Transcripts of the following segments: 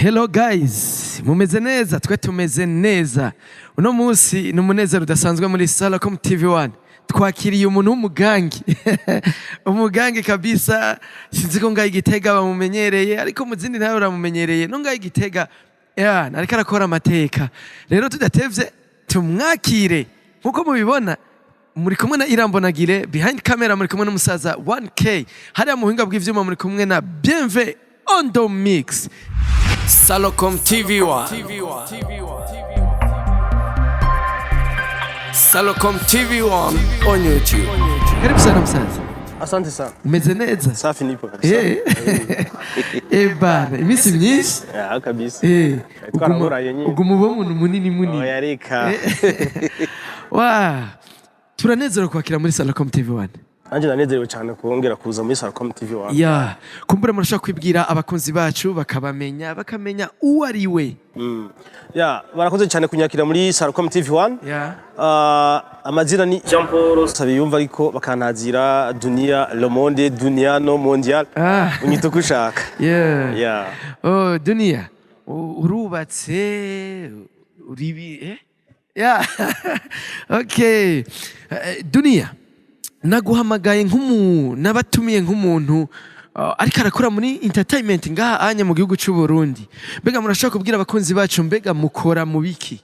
Hello guys, mumeze neza, twe tumeze neza. Uno munsi ni umunezero udasanzwe muri Salacom TV1. Twakiriye umuntu w'umugangi. Umugangi kabisa, sinzi ko ngaye Gitega bamumenyereye, ariko mu zindi ntawe uramumenyereye. No ngaye Gitega, ariko arakora amateka. Rero tudatevye tumwakire. Nkuko mubibona, muri kumwe na Irambonagire, behind camera muri kumwe n'umusaza 1K. Hariya mu buhinga bw'ivyuma muri kumwe na Bienve on the mix. Salacom TV1. Salacom TV1 on YouTube. Karibu sana msaza. Asante sana. Umeze neza? Safi nipo kabisa. Bana, imisi myinshi? Ya kabisa. Uguma uba umuntu munini. Oya reka. Turanezero kwakira muri Salacom TV1. Anje nanezerewe cyane kongera kuza muri Salacom TV1. Kumbura murashaka kwibwira abakunzi bacu bakamenya uwo ari we. Barakoze cyane kunyakira muri Salacom TV1. Amazina ni Jean Paul Sabiyumva ariko bakanazira Dunia Le Monde, Dunia no Mondial. Unyita kushaka. Dunia. Urubatse uribi Okay. Dunia. Naguhamagaye nabatumiye nk'umuntu ariko arakora muri entertainment ngaha anya mu gihugu cy'u Burundi. Mbega murashaka kubwira abakunzi bacu mbega mukora mu biki?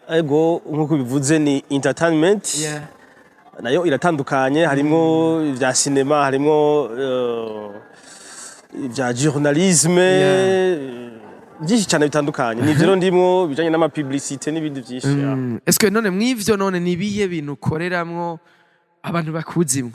Ego nkuko bivuze ni entertainment. Nayo iratandukanye, harimo ibya cinema, harimo ibya journalisme. Byinshi cyane bitandukanye. Ni byo ndimo bijanye n'ama publicité n'ibindi byinshi. Est-ce que none mwivyo none nibihe bintu koreramwo abantu bakuzimwe?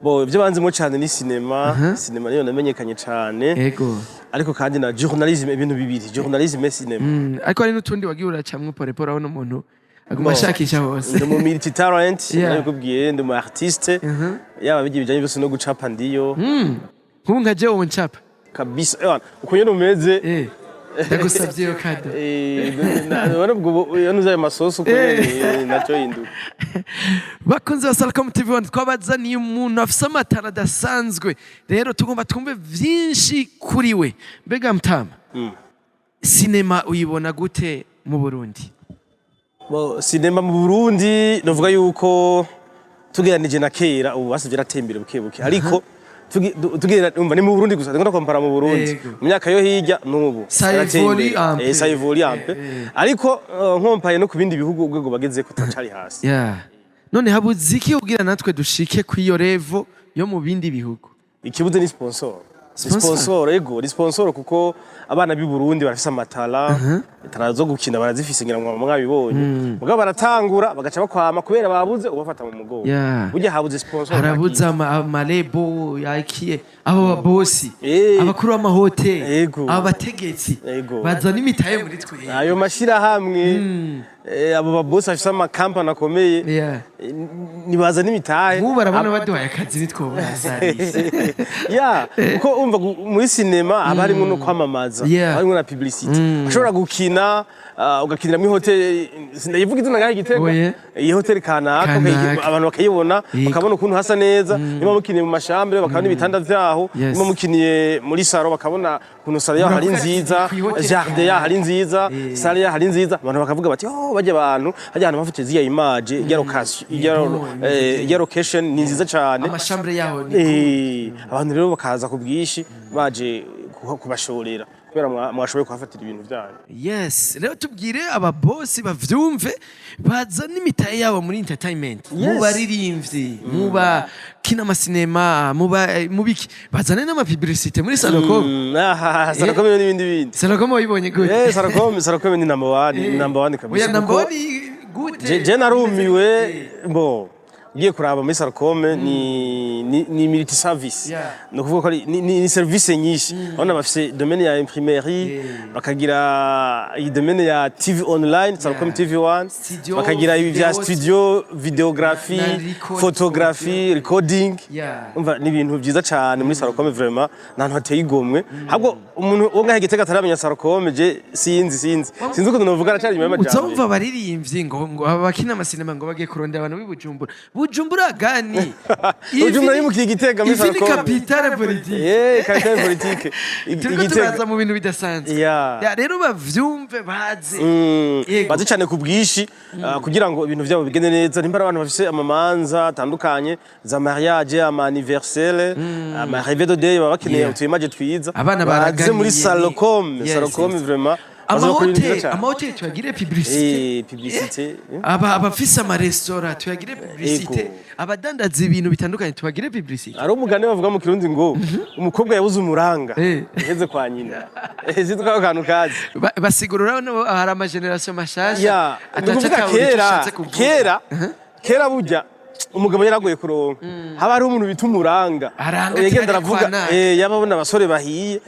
Ibyo banzimo cyane ni cinema. Cinema niyo namenyekanye cyane. Ego. Ariko kandi na journalisme ibintu bibiri. Journalisme et cinema. Ariko ari n'utundi wagiye uracamwe porepora aho n'umuntu aguma shakisha hose. Ndi mu multi talent, nakubwiye ndi mu artiste. Yaba bigiye bijanye byose no gucapa ndiyo. Nkubu nka jewe ncapa. Kabisa. Uko nyene umeze. Ndagusabye yo kado. None ubwo yanuzaye masoso ko nacyo hindu. Bakunze wa Salacom TV1 twabazaniye umuntu afise amatara adasanzwe. Rero tugomba twumve vyinshi kuri we. Mbega mtama. Cinema uyibona gute mu Burundi? Cinema mu Burundi novuga yuko tugeranije na kera ubu basivye ratembere bukebuke. Ariko tugera umva ni mu Burundi gusa ndakunda kompara mu Burundi mu myaka yo hirya n'ubu sayivoli ampe ariko nkompaye no ku bindi bihugu ubwego bageze ko tacari hasi. None habuze iki ugira natwe dushike ku iyo level yo mu bindi bihugu? Ikibuze ni sponsor ego, ni sponsor kuko abana b'i Burundi barafise amatara zo gukina barazifise ngira ngo mwabibonye mugabo baratangura bagaca bakwama kubera babuze ubafata mu mugongo. Burya habuze sponsor, harabuze amalebo yakiye abo babosi abakuru b'amahoteli abategetsi bazana imitaye muri twe ayo mashira hamwe abo babosi afise amakampani akomeye nibaza n'imitahe ubu barabona baduhaye akazi nitwo bazarise uko umva muri cinema aba harimo no kwamamaza harimo na publicity ashobora gukina ugakinira mu hotel ndayivuga izina ngaho Gitega iyi hotel kanaka abantu bakayibona bakabona ukuntu hasa neza niba mukiniye mu mashambre bakabona ibitanda vyaho niba mukiniye muri saro bakabona ukuntu saro yaho hari nziza jardin yaho hari nziza saro yaho hari nziza abantu bakavuga bati bajya abantu hajya ahantu bafite ziya image ya location ni nziza cyane amashambre yaho abantu rero bakaza kubwishi baje kubashorera kubera mwashoboye kuhafatira ibintu byanyu. Rero tubwire aba boss bavyumve baza n'imitaye yabo muri entertainment mu baririmbyi mu bakina amasinema mu biki bazane n'ama publicité muri Salacom. Salacom n'ibindi bindi. Salacom wayibonye gute? Salacom ni number one kabisa. Number one gute? Je narumiwe ugiye kuraba muri Salacom ni multi service. No kuvuga ko ni service nyinshi. Abana bafise domaine ya imprimerie, bakagira iyi domaine ya TV online, Salacom TV1, bakagira ibi bya studio, videography, photography, recording. Umva ni ibintu byiza cyane muri Salacom vraiment nantu hateye igomwe. Ahubwo umuntu wo ngahe Gitega taramenya Salacom je sinzi uko novuga aracari nyuma y'amajambo. Uzumva baririmbyi ngo abakina amasinema ngo bagiye kurondera abantu b'i Bujumbura. Bujumbura gani? Bujumbura ni mu Gitega muri Salcom. Ivi ni capitale politique. Capitale politique. Turiko turaza mu bintu bidasanzwe. Ya rero bavyumve baze cyane ku bwishi kugira ngo ibintu byabo bigende neza. Nimba abantu bafise amamanza atandukanye za mariage, ama anniversaire, ama rêve de day baba bakeneye utuimaje twiza. Abana baraganiye muri Salcom vraiment. Amahoteli tuyagire publicité. Abafise amaresitora tuyagire publicité. Abadandaza ibintu bitandukanye tubagire publicité. Ari umugane bavuga mu Kirundi ngo umukobwa yabuze umuranga yaheze kwa nyina. Zitwa akantu kazi. Basigurura no hari ama generation mashasha. Kera burya umugabo yaragoye kuronka. Haba ari umuntu bita umuranga. Yagenda aravuga yababona abasore bahiye.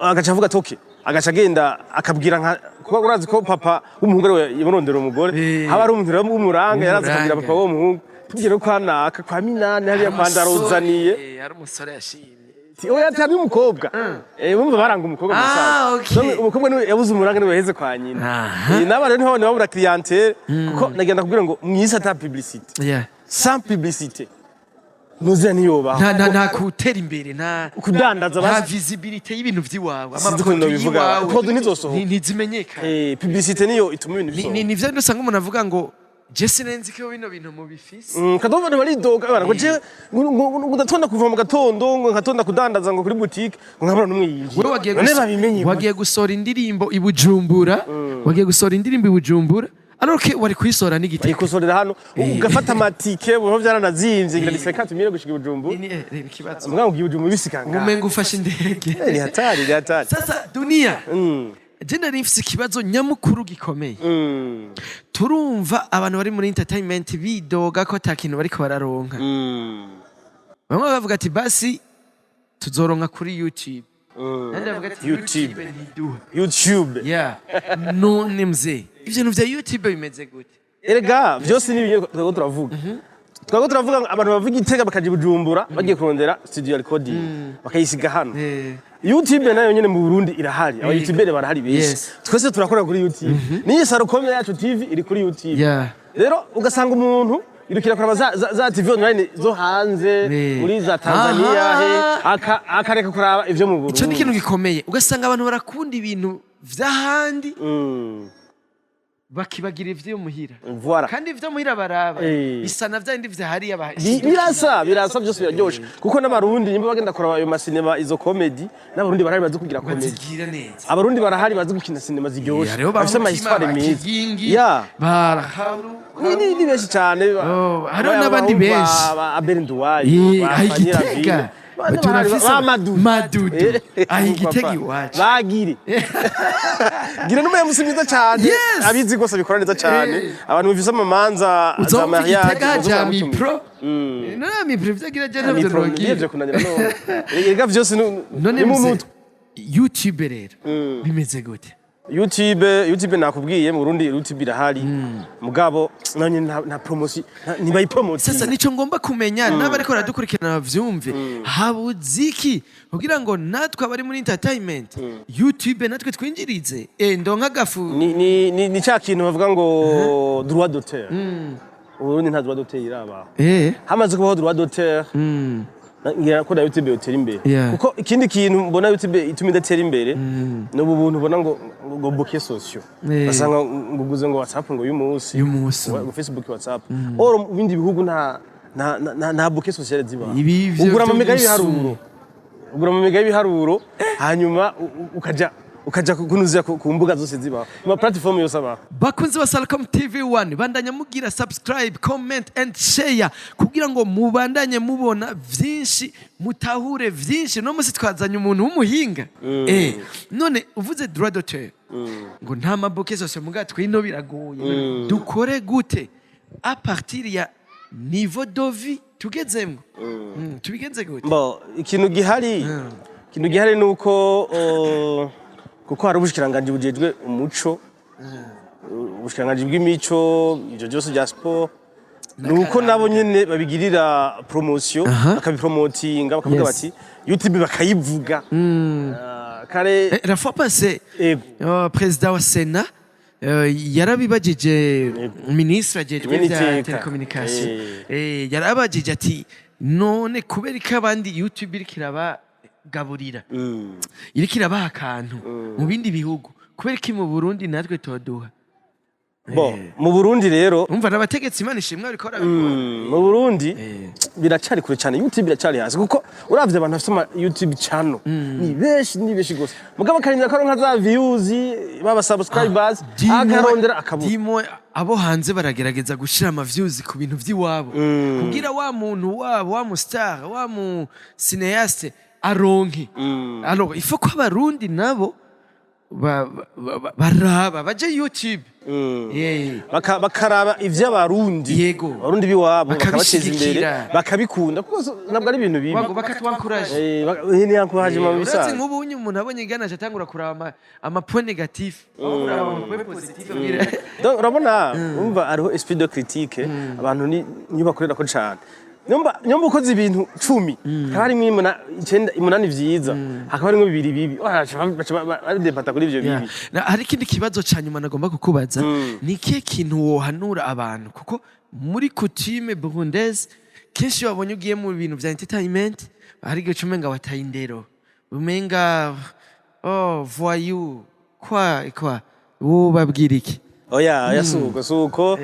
Agaca avuga toke. Agaca agenda akabwira kuba urazi ko papa w'umuhungu we yibonondera umugore haba ari umuntu w'umuranga yaraza akabwira papa w'umuhungu tubwire ko anaka kwa Minani hariya kwa Ndaruzaniye ari umusore yashimye oya cyane umukobwa bumva baranga umukobwa musaza umukobwa niwe yabuze umuranga niwe yaheze kwa nyina n'abana niho babura clientele kuko nagenda kubwira ngo mwise ata publicité sans publicité Nuze niyoba nta kutera imbere nta kudandaza nta visibility y'ibintu vy'iwawe amafoto bivuga produit nizosohoka ntizimenyekana publicité niyo ituma ibintu bisohoka ni vyo ndusanga umuntu avuga ngo Jesse nenzi ko bino bintu mu bifisi kadomba bari doga bana ngo je ngudatonda kuva mu gatondo ngo nkatonda kudandaza ngo kuri boutique ngo nkabona numwe yije wewe wagiye gusora indirimbo i Bujumbura Alors que wari kwisora n'igiti kusorera hano ugafata amatike bo byaranazimvye ngira diseka tumire gushika Bujumbura ni kibazo mbwa ugiye Bujumbura bisikanga umenga ufashe indege ni hatari sasa dunia jenda nifise ikibazo nyamukuru gikomeye turumva abantu bari muri entertainment bidoga ko atakintu bariko bararonka bamwe bavuga ati basi tuzoronka kuri YouTube YouTube none mzee ivyo vya YouTube bimeze gute erega vyose ni ibintu turavuga abantu bavuga Igitega bakaje Bujumbura bagiye kurondera studio recording bakayisiga hano YouTube nayo nyene mu Burundi irahari aba YouTubere barahari bese twese turakora kuri YouTube niyi Salcom yacu TV iri kuri YouTube rero ugasanga umuntu irukira kuraba za TV online zo hanze muri za Tanzania akareka kuraba ivyo mu Burundi ico ni kintu gikomeye ugasanga abantu barakunda ibintu vy'ahandi bakibagira ivyo muhira kandi ivyo muhira baraba bisa na vyandi vya hariya birasa byose biraryoshe kuko n'abarundi nimba bagenda kuraba ayo masinema izo comedy n'abarundi barahari bazi kugira comedy abarundi barahari bazi gukina sinema ziryoshe bafise ama histoire meza ni benshi cyane hari n'abandi benshi aberenduwayi Igitega Madudu Igitega iwacu bagire gira n'umuye musimyiza cyane abizi gose bikora neza cyane abantu bifise amamanza za mariage za mipro na mipro vyagira jana byo ngiye kunanira no ega vyose none mu YouTube rero bimeze gute YouTube nakubwiye mu Burundi YouTube irahari mugabo nanye nta promotion nibayi promotion sasa nico ngomba kumenya n'abariko radukurikirana bavyumve habuziki kugira ngo natwe abari muri entertainment YouTube natwe twinjirize ndonka gafu ni cha kintu bavuga ngo droit d'auteur Uburundi nta droit d'auteur iraba hamaze kubaho droit d'auteur ngira ko YouTube yotera imbere kuko ikindi kintu mbona YouTube ituma idatera imbere no buntu ubona ngo bouquet social basanga nguguze ngo WhatsApp ngo uyu munsi ngo Facebook WhatsApp or bindi bihugu nta bouquet social ziba ugura mu mega y'ibiharuro hanyuma ukaja kunuza ku mbuga zose ziba mu platform yose aba bakunzi ba Salcom TV1 bandanya mugira subscribe comment and share kugira ngo mubandanye mubona vyinshi mutahure vyinshi no musi twazanye umuntu w'umuhinga none uvuze droit d'auteur ngo nta maboke zose muga twino biragoye dukore gute a partir ya niveau de vie tugezemwe tubigenze gute ikintu gihari nuko kuko hari ubushikiranganje bujejwe umuco ubushikiranganje bw'imico ivyo byose bya sport nuko nabo nyene babigirira promotion bakabipromotinga bakavuga bati YouTube bakayivuga kare la fois passée président wa Sénat yarabibajije ministre ajejwe vya telecommunication yarabajije ati none kubera ko abandi YouTube iriko irabagaburira iriko irabaha akantu mu bindi bihugu kubera ko mu Burundi natwe toduha mu Burundi rero umva n'abategetsi Imana ishimwe ariko barabikora mu Burundi biracari kure cyane YouTube biracari hasi kuko uravye abantu bafite YouTube channel ni beshi gose mugabo karindira ko nka za views baba subscribers akarondera akabuka dimo abo hanze baragerageza gushira ama views ku bintu vy'iwabo kugira wa muntu wabo wa mu star wa mu cineaste aronke alors il faut ko abarundi nabo baraba baje YouTube bakaraba ivy'abarundi abarundi biwabo bakabasheza imbere bakabikunda kuko nabwo ari ibintu bibi bakatwankuraje ni yankuraje mu bisa uretse nk'ubunye umuntu abonye igana atangura kuraba ama point négatif urabona umva ariho esprit de critique abantu ni bakorera ko cyane nyomba ukoze ibintu 10 hari imwe 8 vyiza hakaba harimo 2 bibi ari debata kuri ivyo bibi hari ikindi kibazo cyanyuma nagomba kukubaza ni kihe kintu wohanura abantu kuko muri coutume burundaise kenshi wabonye ugiye mu bintu vya entertainment hari igihe umenga wataye indero umenga voyou quoi wobabwira iki oya yasuko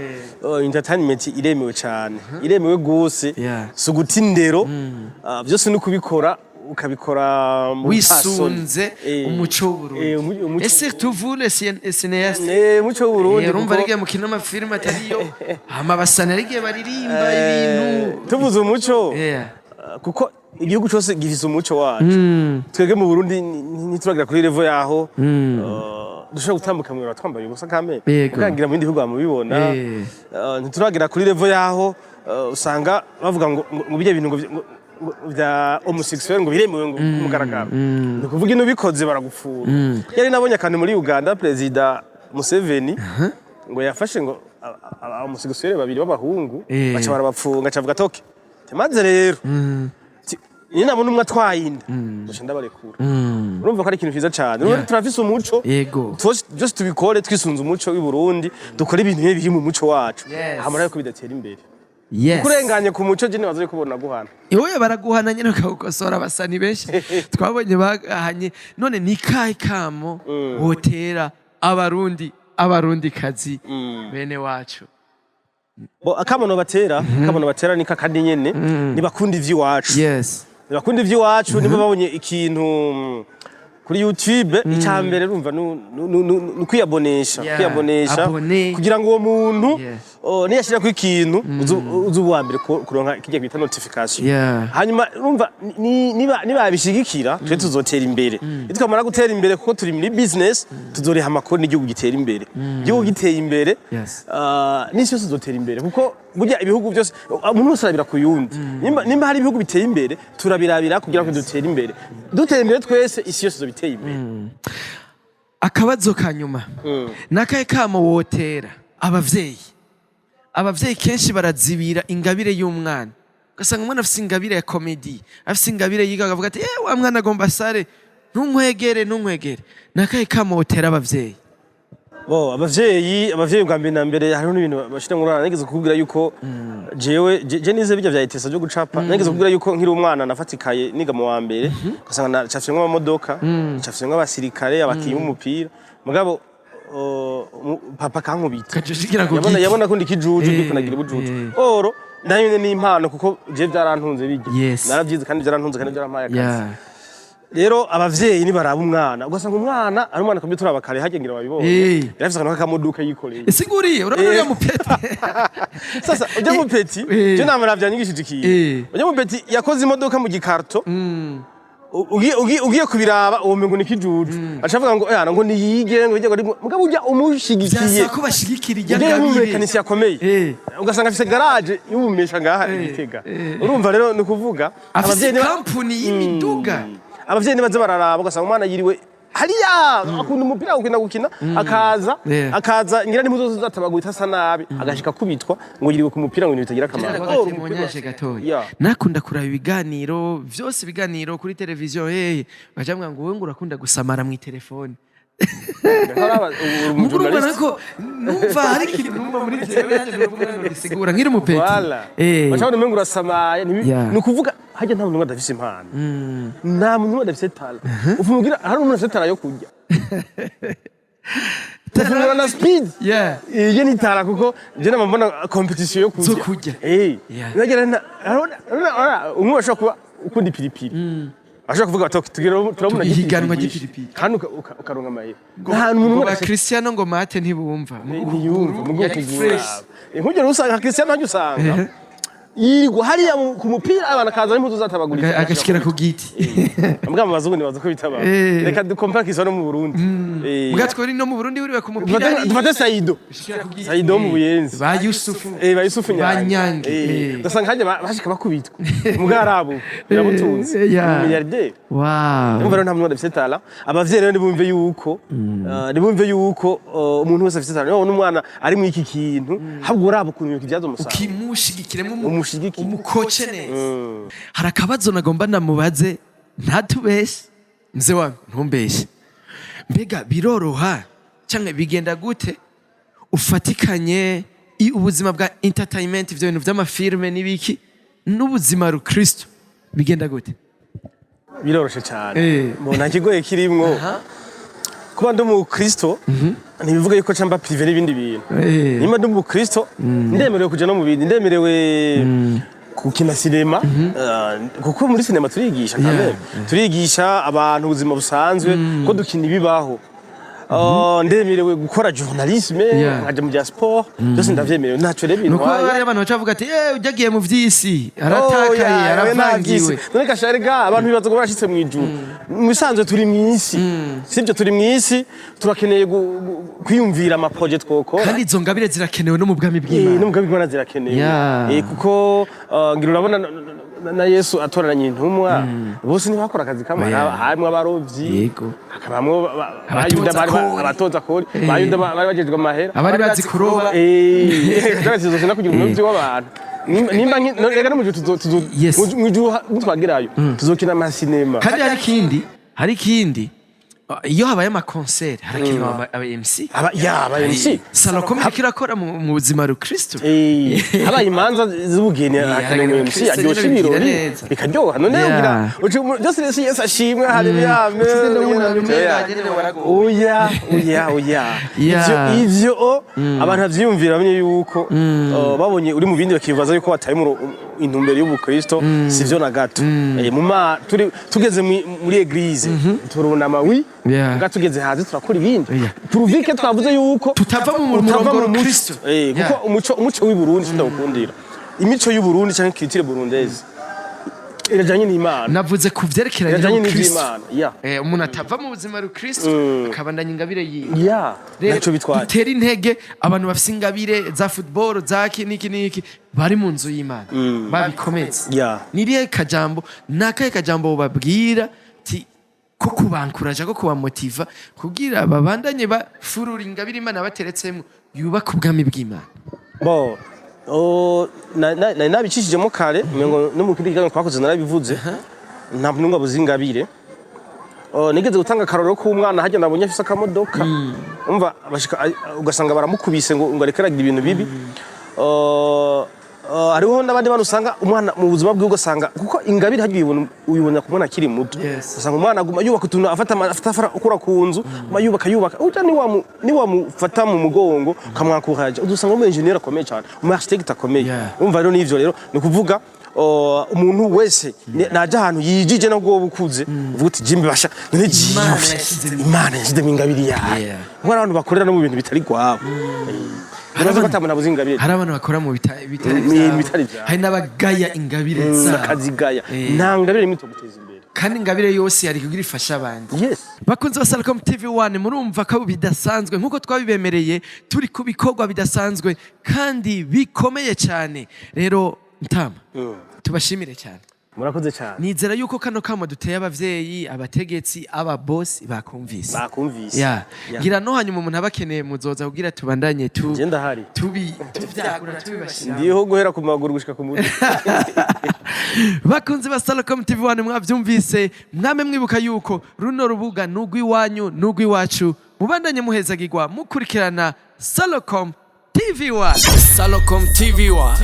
entertainment iremewe cyane iremewe gose suguti ndero byose no kubikora ukabikora mu wisunze umuco w'Uburundi ese tuvule cinéaste umuco w'Uburundi urumva rigiye mu kinama film atariyo hama basana rigiye baririmba ibintu tuvuze umuco kuko igihugu cyose gifise umuco wacu twege mu Burundi ntituragira kuri level yaho dushobora gutambuka mu biro twambaye ubusa kame ukangira mu bindi bihugu bamubibona ntituragira kuri level yaho usanga bavuga ngo mu bijye bintu vya homosexuel ngo biremewe ngo mugaragara no kuvuga ino bikoze baragufura yari nabonye kandi muri Uganda president Museveni ngo yafashe ngo homosexuel babiri b'abahungu baca barabapfunga cavuga toke temaze rero ni nabona umwe atwayinda gusa ndabarekura urumva ko ari ikintu cyiza cyane rero turafise umuco just tubikore twisunze umuco w'i Burundi dukora ibintu biri mu muco wacu hamara ko bidatera imbere kurenganya ku muco je nibaze kubona guhana iwe baraguhana nyine ukagukosora basani benshi twabonye bagahanye none ni kai kamo hotera abarundi kazi bene wacu akamono batera ni kakandi nyene nibakunda ivy'iwacu bakunda ivy'iwacu nibo babonye ikintu kuri YouTube icambere urumva kwiyabonesha kugira ngo uwo muntu niyashira ku ikintu uzubuwa mbere kuronka kijya kwita notification hanyuma urumva niba bishigikira twe tuzotera imbere itwamara gutera imbere kuko turi muri business tuzoreha amakuru n'igihugu gitera imbere igihugu giteye imbere n'isi yose tuzotera imbere kuko burya ibihugu byose umuntu wese arabira ku yundi nimba hari ibihugu biteye imbere turabirabira kugira ngo dutere imbere twese isi yose biteye imbere akabazo kanyuma nakaye kamo wotera abavyeyi kenshi barazibira ingabire y'umwana ugasanga umwana afise ingabire ya comedy afise ingabire yiga akavuga ati wa mwana agomba sare ntunkwegere nakaye kamo wotera abavyeyi abavyeyi bwa mbere na mbere hariho n'ibintu bashira ngurana nigeze kukubwira yuko je nize bijya vya itesa byo gucapa nigeze kukubwira yuko nkiri umwana nafatikaye niga mu wa mbere ugasanga nacafye nk'amamodoka nacafye nk'abasirikare abakinnyi b'umupira mugabo papa kankubita yabona ko ndi kijuju ndiko nagira ubujuju oro ndanyene n'impano kuko je byarantunze bijya naravyize kandi byarantunze kandi byarampaye akazi rero abavyeyi ni baraba umwana ugasanga umwana ari umwana kombi turabakare hagengira babibonye yarafise akantu k'akamoduka yikoreye isiguriye urabona uriya mupeti sasa ujya mupeti je namara vyanyigishije ikiye ujya mupeti yakoze imodoka mu gikarto ugiye kubiraba uwo mengo ni kijuju acavuga ngo ngo niyige ngo bijye mugabo ujya umushigikiye byasa ko bashigikira ijya ngabire kanisi yakomeye ugasanga afise garage y'ubumesha ngaha igitega urumva rero ni kuvuga abavyeyi ni company y'imiduga abavyeyi nibaze bararaba ugasanga umwana yiriwe hariya akunda umupira gukina akaza ngira ni muzo zatabagwita asa nabi agashika kubitwa ngo yiriwe ku mupira ngo bitagira akamaro nakunda kuraba ibiganiro vyose ibiganiro kuri televiziyo bajamwa ngo wewe urakunda gusamara mu telefone murumva ko numva hari ikintu numva muri jewe yaje nuvuga ngo gisigura nkiri umupeti bacabona umengo urasamaye ni ukuvuga hajya nta muntu adafise impano nta muntu adafise tala uvugira hari umuntu afise tala yo kurya tafungura na speed iyo ni tala kuko je namambona competition yo kurya nagera umwe ashobora kuba ukunda ipiripiri ashaka kuvuga ati turabona ihiganwa ry'ipiripiri kandi ukaronka amahera nta muntu wa Cristiano ngo mate ntibumva ntiyumva nkugera usanga Cristiano hajya usanga yirwa hariya ku mupira abana kaza n'impuzu zatabagurika agashikira ku giti mbwa mazungu nibaza ko bitaba reka dukompare kiso no mu Burundi mbwa twari no mu Burundi uriwe ku mupira dufate Saido mu Buyenzi ba Yusufu Nyange dasanga hajya bashika bakubitwa mbwa arabo birabutunze milliardaire umva nta muntu adafite tala abavyeyi rero nibumve yuko umuntu wese afite tala n'umwana ari mu iki kintu habwo urabo kuntu kibyaza umusaruro ukimushigikiremo umukoce neza hari akabazo nagomba namubaze ntatubeshe mze wa ntumbeshe mbega biroroha cyangwa bigenda gute ufatikanye ubuzima bwa entertainment ivyo bintu vy'amafilme n'ibiki n'ubuzima rukristo bigenda gute biroroshe cyane nta kigoye kirimwo kuba ndi umukristo ntibivuga yuko camba privé n'ibindi bintu nimba ndi umukristo ndemerewe kuja no mu bindi ndemerewe gukina sinema kuko muri sinema turigisha turigisha abantu ubuzima busanzwe ko dukina ibibaho ndemerewe gukora journalisme nkaja mu bya sport byose ndavyemerewe ntacyo rero nuko hari abantu bacavuga ati ujagiye mu vy'isi aratakaye aravangiwe none kasharega abantu bibaza ko barashitse mu ijuru mu bisanzwe turi mu isi sivyo turi mu isi turakeneye kwiyumvira ama project twokora kandi izo ngabire zirakenewe no mu bwami bw'Imana no mu bwami bw'Imana zirakenewe kuko ngira urabona na Yesu atoranya intumwa bose ntibakora akazi kamwe harimo abarovyi hakabamwo abatoza kori bayuda bari bagejwe amahera abari bazi kuroba ndabazizo no kugira umuvyi w'abantu nimba rega no mu gihe twagirayo tuzokina amasinema kandi hari ikindi iyo habaye ama concert harakinwa aba MC aba MC salo komedi kirakora mu buzima rukristo habaye imanza z'ubugeni harakinwa MC aryosha ibirori bikaryoha none ugira byose rese Yesu ashimwe haleluya oya ivyo abantu bavyumvira bamwe yuko babonye uri mu bindi bakibaza yuko bataye mu intumbero y'ubukristo sivyo na gato tugeze muri eglise turunama nga tugeze hazi turakora ibindi turuvike twavuze yuko tutava mu murongo w'Ukristo kuko umuco w'i Burundi ndawukundira imico y'u Burundi cyangwa culture burundaise irajanye n'Imana navuze ku vyerekeranye n'Ukristo umuntu atava mu buzima rukristo akabandanya ingabire yiwe naco bitwara bitera intege abantu bafise ingabire za football za niki bari mu nzu y'Imana babikomeze niriye kajambo nakaye kajambo babwira ti ko kubankuraje ko kubamotiva kugira babandanye bafurura ingabire Imana bateretsemo yubaka ubwami bw'Imana nabicishijemo kare no mu kindi kiganiro twakoze narabivuze nta muntu abuze ingabire nigeze gutanga akarorero k'umwana hajya nabonye afise akamodoka umva ugasanga baramukubise ngo arekeragira ibintu bibi hariho n'abandi bantu usanga umwana mu buzima bwe ugasanga kuko ingabire hajya uyibona kubona akiri muto usanga umwana aguma yubaka utuntu afata ukura ku nzu yubaka uja ni wamufata mu mugongo kamwakuhaje udusanga umu engineer akomeye cyane umu architect akomeye umva rero n'ivyo rero ni kuvuga umuntu wese naje ahantu yijije no gwo bukuze uvuga uti jimbe basha none Imana yashyize mu ingabire yawe nkora abantu bakorera no mu bintu bitari gwabo hari abantu bakora mu bitari hari n'abagaya ingabire zakazigaya nta ngabire mito guteza imbere kandi ingabire yose yari kugira ifasha abandi bakunze ba Salcom TV1 murumva ko bidasanzwe nkuko twabibemereye turi ku bikorwa bidasanzwe kandi bikomeye cyane rero ntama tubashimire cyane murakoze cyane nizera yuko kano kamo duteye abavyeyi abategetsi aba boss bakumvise ngira no hanyuma umuntu abakeneye muzoza kugira tubandanye genda hari tuvyagura tubibashira ndiho guhera ku maguru gushika ku mutwe bakunze ba Salcom TV1 mwavyumvise mwame mwibuka yuko runo rubuga nugwi wanyu nugwi wacu mubandanye muhezagirwa mukurikirana Salocom TV1. Salocom TV1.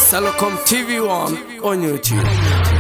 Salocom TV1 on YouTube.